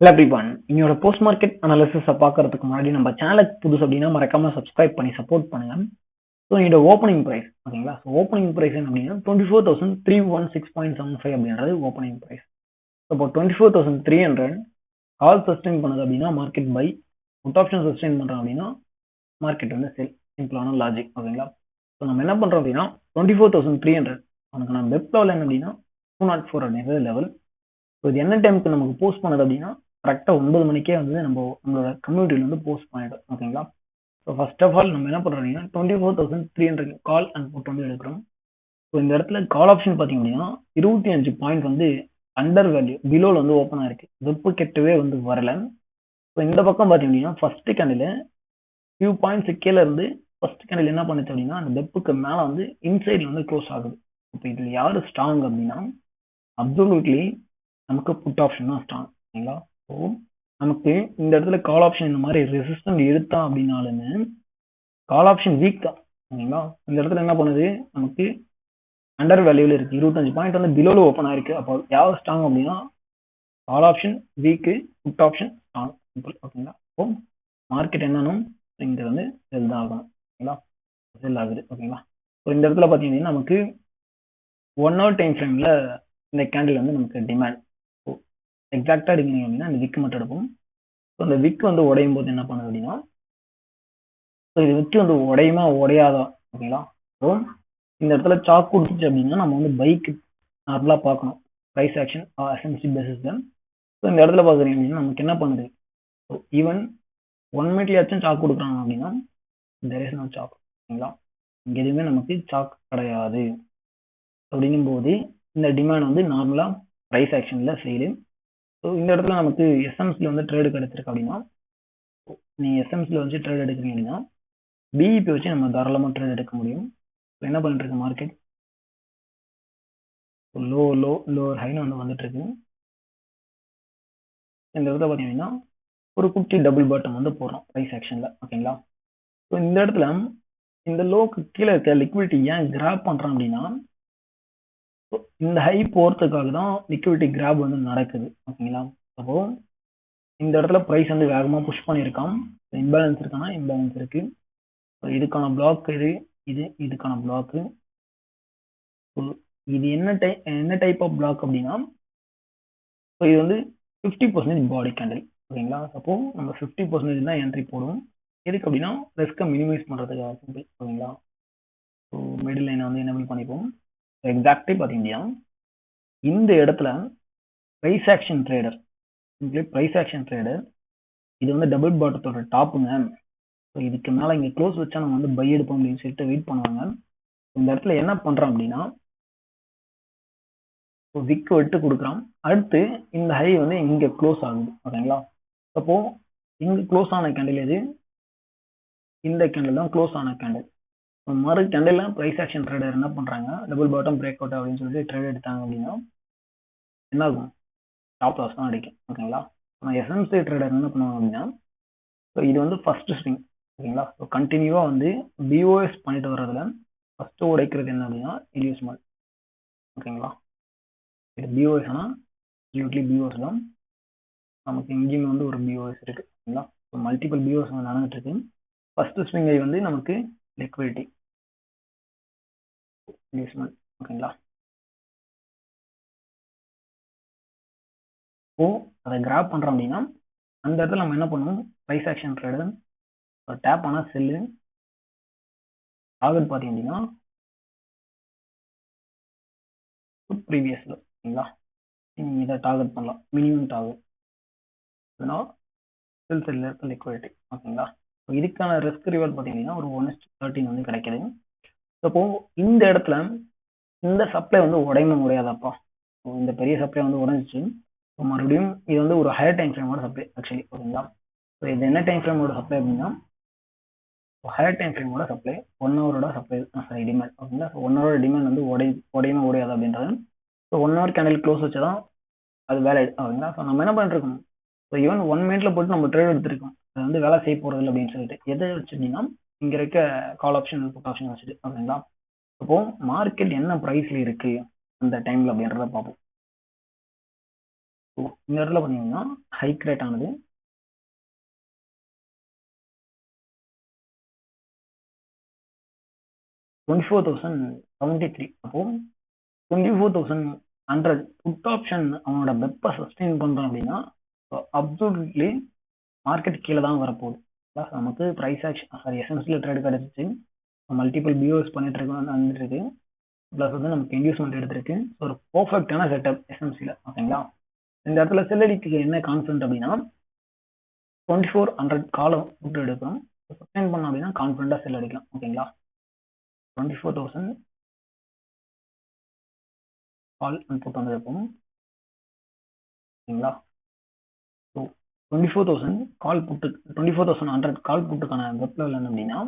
Hello everyone. இன்னையோட post market அனாலிசிஸை பார்க்கறதுக்கு முன்னாடி நம்ம சேனலுக்கு புதுசு அப்படின்னா மறக்காம சப்ஸ்கிரைப் பண்ணி சப்போர்ட் பண்ணுங்க. ஸோ என்னோட ஓப்பனிங் ப்ரைஸ் ஓகேங்களா. ஸோ ஓப்பனிங் ப்ரைஸ் என்ன அப்படின்னா 24,316.75 அப்படின்றது ஓப்பனிங் ப்ரைஸ். இப்போ 24,300 கால் சஸ்டெயின் பண்ணுது அப்படின்னா market buy, put option sustain பண்ணுறோம் அப்படின்னா மார்க்கெட் வந்து செல். சிம்பிளான லாஜிக் ஓகேங்களா. ஸோ நம்ம என்ன பண்ணுறோம் அப்படின்னா 24,300 நமக்கு நம்ம வெப் லெவல் என்ன அப்படின்னா 204 அப்படின்றது லெவல். ஸோ இது என்ன டைமுக்கு நமக்கு போஸ்ட் பண்ணுது அப்படின்னா கரெக்டாக 9 மணிக்கே வந்து நம்மளோட கம்யூனிட்டியில் வந்து போஸ்ட் பண்ணிடும் ஓகேங்களா. ஸோ ஃபர்ஸ்ட் ஆஃப் ஆல் நம்ம என்ன பண்ணுறோம் 24,300 கால் அண்ட் புட் வந்து எடுக்கிறோம். ஸோ இந்த இடத்துல கால் ஆப்ஷன் பார்த்தீங்க அப்படின்னா 25 பாயிண்ட் வந்து அண்டர் வேல்யூ பிலோவில் வந்து ஓப்பன் ஆயிருக்கு. வெப்பு கெட்டவே வந்து வரல. ஸோ இந்த பக்கம் பார்த்தீங்க அப்படின்னா ஃபர்ஸ்ட் கேண்டில் ஃபியூ பாயிண்ட்ஸ் கீழே இருந்து ஃபர்ஸ்ட் கேண்டில் என்ன பண்ணுச்சு அப்படின்னா அந்த வெப்புக்கு மேலே வந்து இன்சைடில் வந்து க்ளோஸ் ஆகுது. இப்போ இதில் யார் ஸ்ட்ராங் அப்படின்னா அப்சல்யூட்லி நமக்கு புட் ஆப்ஷன் தான் ஸ்ட்ராங் ஓகேங்களா. ஸோ நமக்கு இந்த இடத்துல கால் ஆப்ஷன் இந்த மாதிரி ரெசிஸ்டன்ட் எடுத்தா அப்படின்னாலுமே கால் ஆப்ஷன் வீக் தான் ஓகேங்களா. இந்த இடத்துல என்ன பண்ணுது நமக்கு அண்டர் வேல்யூல இருக்கு. 25 பாயிண்ட் வந்து பிலோல ஓப்பன் ஆயிருக்கு. அப்போ யார் ஸ்ட்ராங் அப்படின்னா call option weak, put option strong ஓகேங்களா. ஸோ மார்க்கெட் என்னன்னு இங்க வந்து செல் தான் ஆகணும் ஓகேங்களா. செல் ஆகுது ஓகேங்களா. ஸோ இந்த இடத்துல பார்த்தீங்கன்னா நமக்கு 1 hour டைம் ஃப்ரேம்ல இந்த கேண்டில் வந்து நமக்கு டிமாண்ட் எக்ஸாக்டா எடுக்கணும் அப்படின்னா இந்த விக் மட்டும் எடுப்போம். ஸோ இந்த விக் வந்து உடையும் போது என்ன பண்ணுது அப்படின்னா ஸோ இது விக் வந்து உடையுமா உடையாதா ஓகேங்களா. ஸோ இந்த இடத்துல சாக் கொடுத்துச்சு அப்படின்னா நம்ம வந்து பைக்கு நார்மலாக பார்க்கணும் ப்ரைஸ் ஆக்ஷன் எஸ்எம்சி பேசிஸ் தான். ஸோ இந்த இடத்துல பார்க்குறீங்க அப்படின்னா நமக்கு என்ன பண்ணுது ஸோ ஈவன் 1 மினிட்லயாச்சும் சாக் கொடுக்குறாங்க அப்படின்னா தெர் இஸ் நோ சாக் ஓகேங்களா. இங்கே எதுவுமே நமக்கு சாக் கிடையாது. அப்படிங்கும் போது இந்த டிமாண்ட் வந்து நார்மலாக ப்ரைஸ் ஆக்ஷனில் செய்யுது. ஸோ இந்த இடத்துல நமக்கு எஸ்எம்சியில் வந்து ட்ரேடு கிடைச்சிருக்கு அப்படின்னா நீங்கள் எஸ்எம்சியில் வச்சு ட்ரேட் எடுக்கிறீங்க அப்படின்னா பிஇபி வச்சு நம்ம தாராளமாக ட்ரேட் எடுக்க முடியும். இப்போ என்ன பண்ணிட்டு இருக்கு மார்க்கெட் லோவர் ஹைன்னு வந்து வந்துட்டு இருக்கு. இந்த இடத்துல பார்த்தீங்கன்னா ஒரு குட்டி டபுள் பாட்டம் வந்து போடுறோம் ப்ரைஸ் ஆக்ஷனில் ஓகேங்களா. ஸோ இந்த இடத்துல இந்த லோக்கு கீழே இருக்க லிக்விடிட்டி ஏன் கிராப் பண்ணுறோம் அப்படின்னா இந்த ஹை போகிறதுக்காக தான் லிக்விடிட்டி கிராப் வந்து நடக்குது ஓகேங்களா. அப்போ இந்த இடத்துல ப்ரைஸ் வந்து வேகமாக புஷ் பண்ணியிருக்கான். இம்பேலன்ஸ் இருக்கானா இம்பேலன்ஸ் இருக்கு. இதுக்கான பிளாக் இதுக்கான பிளாக்கு. இது என்ன டைப் ஆஃப் பிளாக் அப்படின்னா இது வந்து 50% பாடி கேண்டில் ஓகேங்களா. அப்போ நம்ம 50% தான் என்ட்ரி போடுவோம். எதுக்கு அப்படின்னா ரிஸ்க்கை மினிமைஸ் பண்ணுறதுக்காக சிம்பிள் ஓகேங்களா. ஸோ மிடில் லைனை வந்து எனேபிள் பண்ணிப்போம். எக்ஸாக்டே பார்த்தீங்கன்னா இந்த இடத்துல ப்ரைஸ் ஆக்ஷன் ட்ரேடர் இது வந்து டபுள் பாட்டத்தோட டாப்புங்க. ஸோ இதுக்கு மேலே இங்கே க்ளோஸ் வச்சா நம்ம வந்து பை எடுப்போம் அப்படின்னு சொல்லிட்டு வெயிட் பண்ணுவாங்க. இந்த இடத்துல என்ன பண்ணுறோம் அப்படின்னா விக்கு விட்டு கொடுக்குறோம். அடுத்து இந்த ஹை வந்து இங்கே க்ளோஸ் ஆகுது ஓகேங்களா. அப்போ இங்கே க்ளோஸ் ஆன கேண்டில் எது இந்த கேண்டில் தான் க்ளோஸ் ஆன கேண்டில். மறு கேண்டில் ப்ரைஸ் ஆக்ஷன் ட்ரேடர் என்ன பண்ணுறாங்க டபுள் பாட்டம் பிரேக் அவுட் அப்படின்னு சொல்லிட்டு ட்ரேட் எடுத்தாங்க அப்படின்னா என்ன ஆகும் ஸ்டாப் லாஸ் தான் அடிக்கும் ஓகேங்களா. ஆனால் எஸ்எம்சி ட்ரேடர் என்ன பண்ணுவாங்க அப்படின்னா ஸோ இது வந்து ஃபர்ஸ்ட் ஸ்விங் ஓகேங்களா. ஸோ கண்டினியூவாக வந்து பிஓஎஸ் பண்ணிட்டு வர்றதுல ஃபர்ஸ்ட் உடைக்கிறது என்ன அப்படின்னா இன்டியூஸ்மெண்ட் ஓகேங்களா. இது பிஓஎஸ் ஆனால் யூட்லி பிஓஎஸ் தான். நமக்கு இங்கேயுமே வந்து ஒரு பிஓஎஸ் இருக்கு ஓகேங்களா. ஸோ மல்டிபிள் பிஓஎஸ் வந்து நடந்துட்டு இருக்கு. ஃபர்ஸ்ட் ஸ்விங்கை வந்து நமக்கு லிக்விடிட்டி இன்டியூஸ்மெண்ட் ஓகேங்களா. ஸோ அதை கிராப் பண்ணுறோம் அப்படின்னா அந்த இடத்துல நம்ம என்ன பண்ணுவோம் ப்ரைஸ் ஆக்ஷன் ட்ரேடர் டேப் ஆனால் செல்லு டார்கெட் பார்த்தீங்க அப்படின்னா ப்ரீவியஸில் ஓகேங்களா. நீங்கள் இதை டார்கெட் பண்ணலாம் மினிமம் டார்கெட் செல் செல்லில் இருக்க லிக்விடிட்டி ஓகேங்களா. ஸோ இதுக்கான ரிஸ்க் ரிவார்ட் பார்த்தீங்கன்னா ஒரு 1:13 வந்து கிடைக்குது. அப்போ இந்த இடத்துல இந்த சப்ளை வந்து உடையமா முடியாதப்பா. இந்த பெரிய சப்ளை வந்து உடஞ்சிச்சு. மறுபடியும் இது வந்து ஒரு ஹையர் டைம் ஃப்ரேமோட சப்ளை ஆக்சுவலி ஓகேங்களா. ஸோ இது என்ன டைம் ஃப்ரேமோட சப்ளை அப்படின்னா ஹையர் டைம் ஃப்ரேமோட சப்ளை 1 ஹவரோட சப்ளை சாரி டிமாண்ட் ஓகேங்களா. ஸோ 1 ஹவர் டிமாண்ட் வந்து உடையமா உடையாது அப்படின்றது. ஸோ 1 ஹவர் கேண்டில் க்ளோஸ் வச்சதான் அது வேலை ஓகேங்களா. ஸோ நம்ம என்ன பண்ணிட்டு இருக்கோம் ஸோ ஈவன் 1 மினிட்ல போட்டு நம்ம ட்ரேட் எடுத்துருக்கோம். அது வந்து வேலை செய்ய போறது இல்லை அப்படின்னு சொல்லிட்டு எதை வச்சு அப்படின்னா இங்க இருக்க கால் ஆப்ஷன் புட் ஆப்ஷன் வச்சுட்டு ஓகேங்களா. அப்போ மார்க்கெட் என்ன ப்ரைஸ்ல இருக்கு அந்த டைம்ல அப்படின்றத பார்ப்போம். இந்த இடத்துல பார்த்தீங்கன்னா ஹைக் ரேட் ஆனது 24,073. அப்போ 24,100 புட் ஆப்ஷன் அவனோட வெப்ப சஸ்டெயின் பண்றான் அப்படின்னா அப்சல்யூட்லி மார்க்கெட் கீழே தான் வரப்போகுது. நமக்கு பிரைஸ் ஆக்ஷன் சாரி எஸ்என்சியில் ட்ரேட் கிடைச்சிச்சு, மல்டிபிள் பியூஸ் பண்ணிட்டு இருக்கு, ப்ளஸ் வந்து நமக்கு இன்டியூஸ்மெண்ட் எடுத்திருக்கு. ஒரு பர்ஃபெக்டான செட்டப் எஸ்என்சியில். ஓகேங்களா, இந்த இடத்துல செல்லடிக்கு என்ன கான்ஃபிடன்ட் அப்படின்னா 2400 காலம் விட்டு எடுக்கணும். சஸ்டெயின் பண்ணோம் அப்படின்னா கான்ஃபிடண்டாக செல் அடிக்கலாம். ஓகேங்களா, 24,000 கால் புட் வந்து இருக்கும். ஓகேங்களா, ஸோ 24,000 கால் புட்டு 24,100 கால் புட்டுக்கான வெப் லெவல் என்ன அப்படின்னா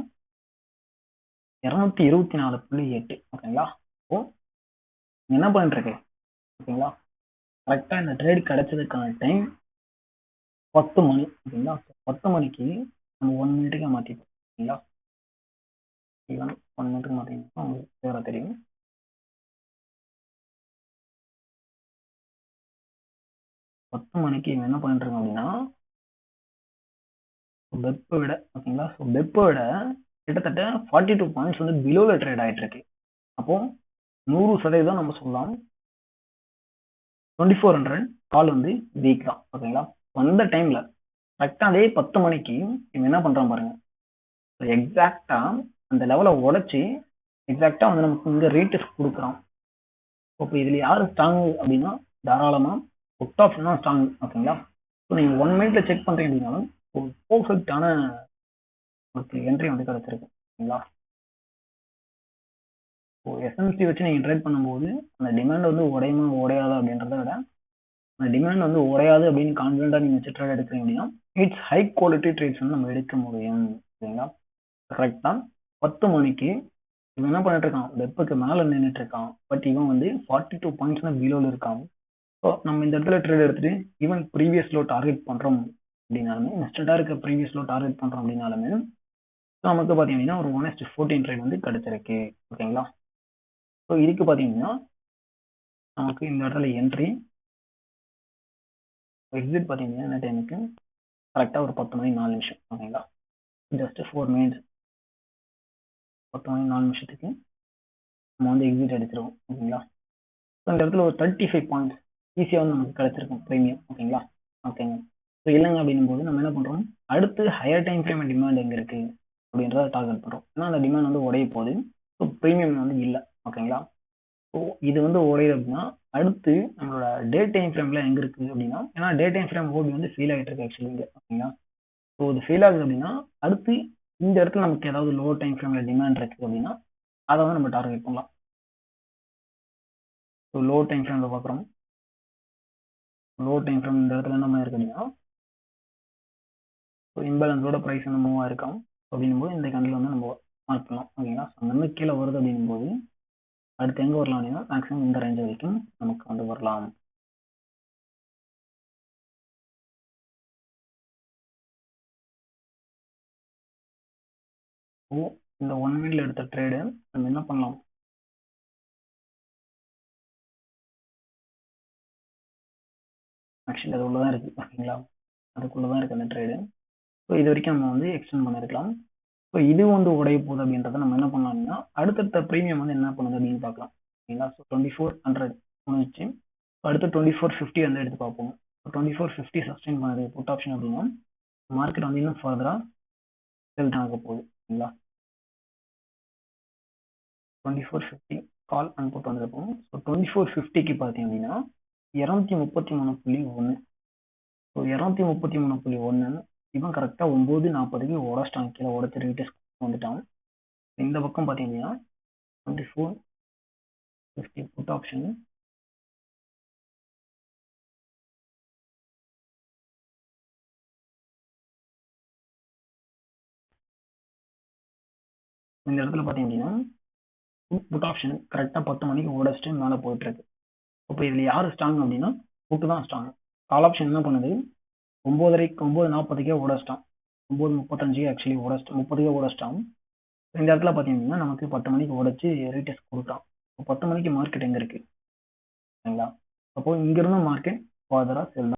224.8. ஓகேங்களா, ஸோ என்ன பண்ணிட்டு இருக்கு? ஓகேங்களா, கரெக்டாக இந்த ட்ரேட் கிடைச்சதுக்கான டைம் 10 மணி. ஓகேங்களா, 10 மணிக்கு நம்ம 1 மினிட்டுக்கு மாற்றிப்போம். ஓகேங்களா, ஈவன் 1 மினிட்டுக்கு மாற்றிங்கன்னா உங்களுக்கு வேற தெரியும். பத்து மணிக்கு என்ன பண்ணிட்டு இருக்கோம் அப்படின்னா வெப்பை விட, ஓகேங்களா, ஸோ வெப்பை விட கிட்டத்தட்ட 42 பாயிண்ட்ஸ் வந்து பிலோவில் ட்ரேட் ஆகிட்டு இருக்கு. அப்போ 100% நம்ம சொல்லலாம் 2400 கால் வந்து வீக் தான். ஓகேங்களா, அந்த டைம்ல கரெக்டாக அதே 10 மணிக்கு இவன் என்ன பண்றான் பாருங்க, எக்ஸாக்டா அந்த லெவலை உடைச்சி எக்ஸாக்டா வந்து நமக்கு இங்க ரேட்டஸ் கொடுக்குறான். இப்போ இதுல யாரு ஸ்ட்ராங் அப்படின்னா தாராளமா புட் ஆப்ஷன் தான் ஸ்ட்ராங். ஓகேங்களா, ஸோ நீங்க 1 மினிட்ல செக் பண்றீங்க அப்படின்னாலும் ஒரு பர்ஃபெக்டான உங்களுக்கு என்ட்ரி வந்து கிடைச்சிருக்கு. ஓகேங்களா, ஸோ எஸ்எம்சி வச்சு நீங்க ட்ரேட் பண்ணும்போது அந்த டிமாண்ட் வந்து உடையுமா உடையாதா அப்படின்றத விட அந்த டிமாண்ட் வந்து உடையாது அப்படின்னு கான்ஃபிடண்டா நீங்க வச்சு ட்ரேட் எடுக்கிறீங்க அப்படின்னா இட்ஸ் ஹை குவாலிட்டி ட்ரேட்ஸ் வந்து நம்ம எடுக்க முடியும். ஓகேங்களா, கரெக்டா 10 மணிக்கு இவன் என்ன பண்ணிட்டு இருக்கான், வெப்புக்கு மேல நின்றுட்டு இருக்கான். பட் இவன் வந்து 42 பாயிண்ட்ஸ் தான் பிலோல இருக்கான். ஸோ நம்ம இந்த இடத்துல ட்ரேட் எடுத்துட்டு ஈவன் ப்ரீவியஸ் லோ டார்கெட் பண்றோம் அப்படின்னாலுமே, இன்ஸ்டன்டா இருக்க ப்ரீவியஸ் லோ டார்கெட் பண்றோம் அப்படின்னாலுமே நமக்கு பாத்தீங்கன்னா ஒரு 1:14 ட்ரேட் வந்து கிடைச்சிருக்கு. ஓகேங்களா, ஸோ இதுக்கு பாத்தீங்கன்னா நமக்கு இந்த இடத்துல என்ட்ரி எக்ஸிட் பாத்தீங்கன்னா என்ன டைமுக்கு கரெக்டா ஒரு 10 மணி 4 நிமிஷம். ஓகேங்களா, ஜஸ்ட் 4 மினிட்ஸ் 10 மணி 4 நிமிஷத்துக்கு நம்ம வந்து எக்ஸிட் அடிச்சிருவோம். ஓகேங்களா, ஸோ இந்த இடத்துல ஒரு 35 பாயிண்ட்ஸ் ஈஸியாக வந்து நமக்கு கிடைச்சிருக்கும் ப்ரீமியம். ஓகேங்களா, ஓகேங்க. ஸோ இல்லைங்க அப்படின்னும் போது நம்ம என்ன பண்ணுறோம், அடுத்து ஹையர் டைம் ஃப்ரேம் டிமாண்ட் எங்கே இருக்குது அப்படின்றத டார்கெட் பண்ணுறோம். ஏன்னா அந்த டிமாண்ட் வந்து உடைய போகுது, ஸோ ப்ரீமியம் வந்து இல்லை. ஓகேங்களா, ஸோ இது வந்து உடையுது அப்படின்னா அடுத்து நம்மளோட டே டைம் ஃப்ரேமில் எங்கே இருக்குது அப்படின்னா, ஏன்னா டே டைம் ஃப்ரேம் ஓபி வந்து ஃபீல் ஆகிட்டு இருக்கு ஆக்சுவலி இங்கே. ஓகேங்களா, ஸோ இது ஃபீல் ஆகுது அப்படின்னா அடுத்து இந்த இடத்துல நமக்கு ஏதாவது லோ டைம் ஃப்ரேமில் டிமாண்ட் இருக்குது அப்படின்னா அதை வந்து நம்ம டார்கெட் பண்ணலாம். ஸோ லோ டைம் ஃப்ரேமில் பார்க்குறோம், லோ டைம் ஃப்ரேம் இந்த இடத்துல என்ன இருக்கு அப்படின்னா இம்பேலன்ஸோட ப்ரைஸ் வந்து மூவ் ஆயிருக்கும் அப்படின்னும் போது இந்த கண்டில் வந்து நம்ம மார்க் பண்ணலாம். ஓகேங்களா, அங்கே கீழே வருது அப்படின்னும் போது அடுத்து எங்கே வரலாம் அப்படின்னா மேக்ஸிமம் இந்த ரேஞ்ச் வரைக்கும் நமக்கு வந்து வரலாம். இந்த 1 மினிட்ல எடுத்த ட்ரேடு நம்ம என்ன பண்ணலாம், ஆக்சுவலி அது உள்ளதான் இருக்கு. ஓகேங்களா, அதுக்குள்ளதான் இருக்கு அந்த ட்ரேடு. ஸோ இது வரைக்கும் நம்ம வந்து எக்ஸ்டெண்ட் பண்ணிருக்கலாம். ஸோ இது வந்து உடைய போகுது அப்படின்றத நம்ம என்ன பண்ணலாம்னா அடுத்தடுத்த ப்ரீமியம் வந்து என்ன பண்ணுது அப்படின்னு பார்க்கலாம். ஓகேங்களா, ஸோ 2400 முடிச்சு அடுத்து 2450 வந்து எடுத்து பார்ப்போம். 2450 சஸ்டெயின் பண்ணுது புட் ஆப்ஷன் அப்படின்னா மார்க்கெட் வந்து இன்னும் ஃபர்தரா செல் ஆக போகுது. ஓகேங்களா, 2450 கால் அண்ட் புட் வந்திருக்கும். ஸோ 2450க்கு பார்த்தீங்க அப்படின்னா 233.1. ஸோ 233.1 இவன் கரெக்டாக 9:40க்கு உடச்சிட்டான், கீழே உடச்சி ரீடெஸ்ட் வந்துட்டான். இந்த பக்கம் பார்த்தீங்கன்னா 2450 புட் ஆப்ஷன் இந்த இடத்துல பார்த்தீங்கன்னா புட் ஆப்ஷன் கரெக்டாக 10 மணிக்கு உடச்சிட்டு மேலே போயிட்டு இருக்கு. இப்போ இதில் யார் ஸ்ட்ராங் அப்படின்னா புட்டு தான் ஸ்ட்ராங். கால் ஆப்ஷன் என்ன பண்ணுது 9:40க்கே உடச்சிட்டான், 9:35 ஆக்சுவலி உடச்சிட்டான், 30க்கே உடச்சிட்டான். இந்த இடத்துல பார்த்தீங்கன்னா நமக்கு 10 மணிக்கு உடச்சி ரீடெஸ்ட் கொடுத்தான். இப்போ 10 மணிக்கு மார்க்கெட் எங்கே இருக்கு? சரிங்களா, அப்போ இங்கிருந்த மார்க்கெட் ஃபாதரா செல்